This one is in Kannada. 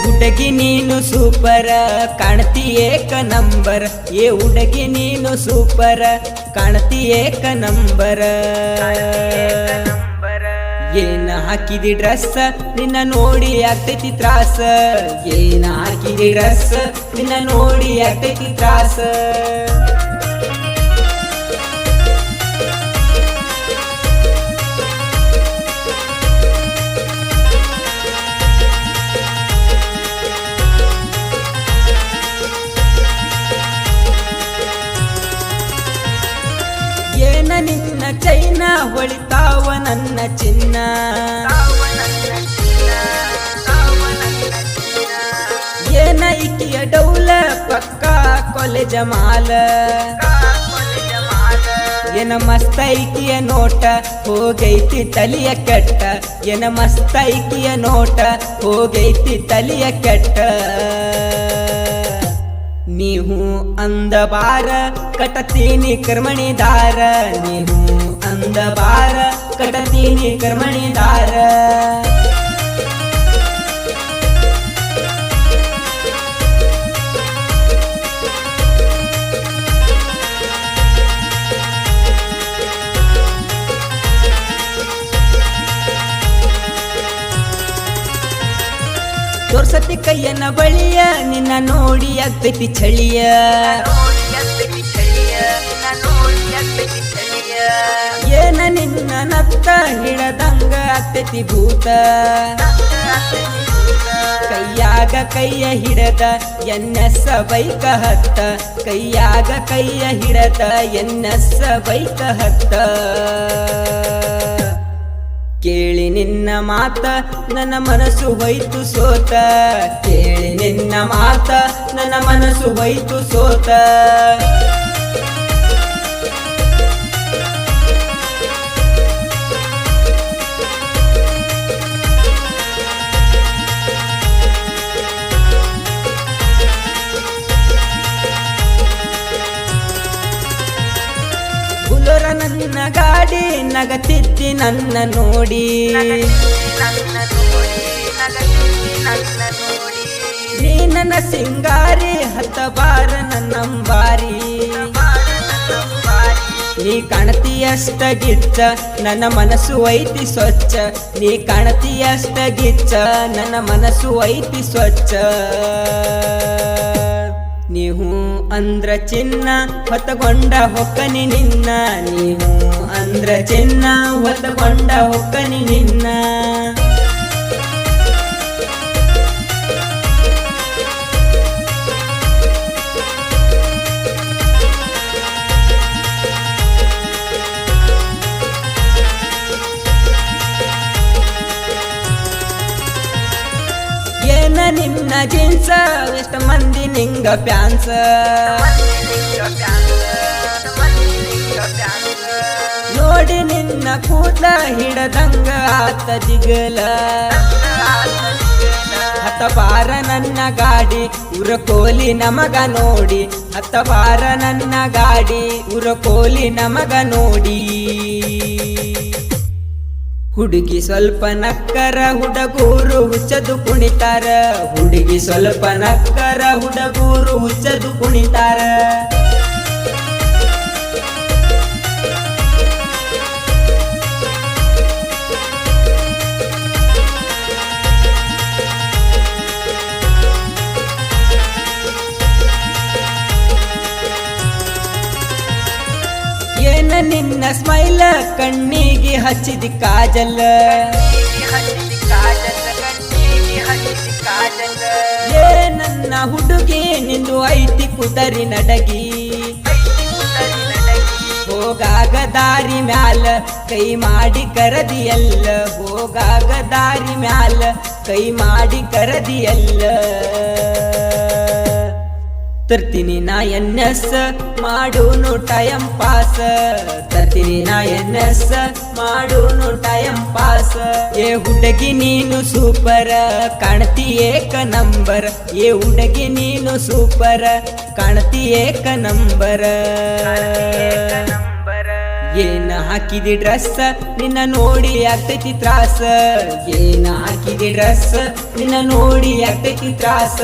ಹುಡುಗಿ ನೀನು ಸೂಪರ್ ಕಾಣ್ತಿ ಏಕ ನಂಬರ್, ಏ ಹುಡುಗಿ ನೀನು ಸೂಪರ್ ಕಾಣ್ತಿ ಏಕ ನಂಬರ್. ಏನ ಹಾಕಿದಿ ಡ್ರೆಸ್ ನಿನ್ನ ನೋಡಿ ಆಗ್ತೈತಿ ತ್ರಾಸ, ಏನ ಹಾಕಿದಿ ಡ್ರೆಸ್ ನಿನ್ನ ನೋಡಿ ಆಗ್ತೈತಿ ತ್ರಾಸ. ಏನ ನಿನ್ನ ಚೈನ ಹೊಳಿತಾವ ನನ್ನ ಚಿನ್ನ, ಏನ ಇಕ್ಕಿಯ ಡೌಲ ಪಕ್ಕ ಕೊಲೆ ಜಮಾಲ, ಏನ ಮಸ್ತ ಐಕಿಯ ನೋಟ ಹೋಗೈತಿ ತಲಿಯ ಕೆಟ್ಟ, ಏನ ಮಸ್ತ ಐಕಿಯ ನೋಟ ಹೋಗೈತಿ ತಲಿಯ ಕೆಟ್ಟ. ನೀವು ಅಂದ ಬಾರ ಕಟತೀನಿ ಕರ್ಮಣಿದಾರ, ನೀವು ಅಂದ ಬಾರ ಕಟತೀನಿ ಕರ್ಮಣಿದಾರ. ತೋರ್ಸತಿ ಕೈಯನ ಬಳಿಯ ನಿನ್ನ ನೋಡಿ ಆಗ್ತೈತಿ ಚಳಿಯ, ಏನ ನಿನ್ನ ನತ್ತ ಹಿಡದಂಗ ಆಗ್ತೈತಿ ಭೂತ. ಕೈಯಾಗ ಕೈಯ ಹಿಡದ ಎನ್ನಸ ಬೈಕ ಹತ್ತ, ಕೈಯಾಗ ಕೈಯ ಹಿಡದ ಎನ್ನಸ ಬೈಕ ಹತ್ತ. ಕೇಳಿ ನಿನ್ನ ಮಾತ ನನ್ನ ಮನಸ್ಸು ಹೋಯ್ತು ಸೋತ, ಕೇಳಿ ನಿನ್ನ ಮಾತ ನನ್ನ ಮನಸ್ಸು ಹೋಯ್ತು ಸೋತ. ಬುಲೋರ ನನ್ನ ಗಾಡಿ ನಗತಿದ್ದಿ ನನ್ನ ನೋಡಿ, ನೀ ನನ್ನ ಸಿಂಗಾರಿ ಹತ್ತ ಬಾರ ನನ್ನಂಬಾರಿ. ನೀ ಕಾಣತಿಯಷ್ಟ ಗಿಚ್ಚ ನನ್ನ ಮನಸ್ಸು ಐತಿ ಸ್ವಚ್ಛ, ನೀ ಕಾಣತಿಯಷ್ಟ ಗಿಚ್ಚ ನನ್ನ ಮನಸ್ಸು ಐತಿ ಸ್ವಚ್ಛ. ನೀವು ಅಂದ್ರ ಚಿನ್ನ ಹೊತ್ತಗೊಂಡ ಹೊಕ್ಕನಿ ನಿನ್ನ, ನೀವು ಅಂದ್ರ ಚಿನ್ನ ಹೊತ್ತಗೊಂಡ ಹೊಕ್ಕನಿ ನಿನ್ನ. ಏನ ನಿನ್ನ ಜೀನ್ಸ ಎಷ್ಟ ಮಂದಿ ನಿಂಗ ಪ್ಯಾನ್ಸ, ನೋಡಿ ನಿನ್ನ ಕೂದಲ ಹಿಡದಂಗ ಆತ ದಿಗಲ. ಹತ್ತ ಬಾರ ನನ್ನ ಗಾಡಿ ಉರಕೋಲಿ ನಮಗ ನೋಡಿ, ಹತ್ತ ಬಾರ ನನ್ನ ಗಾಡಿ ಉರಕೋಲಿ ನಮಗ ನೋಡಿ. ಹುಡುಗಿ ಸ್ವಲ್ಪ ನಕ್ಕರ ಹುಡುಗೂರು ಹುಚ್ಚದು ಕುಣಿತಾರ, ಹುಡುಗಿ ಸ್ವಲ್ಪ ನಕ್ಕರ ಹುಡುಗೂರು ಹುಚ್ಚದು ಕುಣಿತಾರ. ಏನ ನಿನ್ನ ಸ್ಮೈಲ ಕಣ್ಣಿಗೆ ಹಚ್ಚಿದಿ ಕಾಜಲ್, ಏ ನನ್ನ ಹುಡುಗಿ ನಿಂದು ಐತಿ ಕುದರಿ ನಡಗಿ. ಹೋಗಾಗ ದಾರಿ ಮ್ಯಾಲ ಕೈ ಮಾಡಿ ಕರದಿಯಲ್ಲ, ಹೋಗಾಗ ದಾರಿ ಮ್ಯಾಲ ಕೈ ಮಾಡಿ ಕರದಿಯಲ್ಲ. ತರ್ತೀನಿ ನಾ ಎನ್ಎಸ್ ಮಾಡೂನು ಟೈಮ್ ಪಾಸ್, ತರ್ತೀನಿ ನಾ ಎನ್ಎಸ್ ಮಾಡೂನು ಟೈಮ್ ಪಾಸ್. ಏ ಹುಡುಗಿ ನೀನು ಸೂಪರ್ ಕಾಣ್ತಿ ಏಕ ನಂಬರ್, ಏ ಹುಡುಗಿ ನೀನು ಸೂಪರ್ ಕಾಣ್ತಿ ಏಕ ನಂಬರ್. ಏನ ಹಾಕಿದಿ ಡ್ರೆಸ್ ನಿನ್ನ ನೋಡಿ ಆಗ್ತೈತಿ ತ್ರಾಸ ಏನ ಹಾಕಿದಿ ಡ್ರೆಸ್ ನಿನ್ನ ನೋಡಿ ಆಗ್ತೈತಿ ತ್ರಾಸ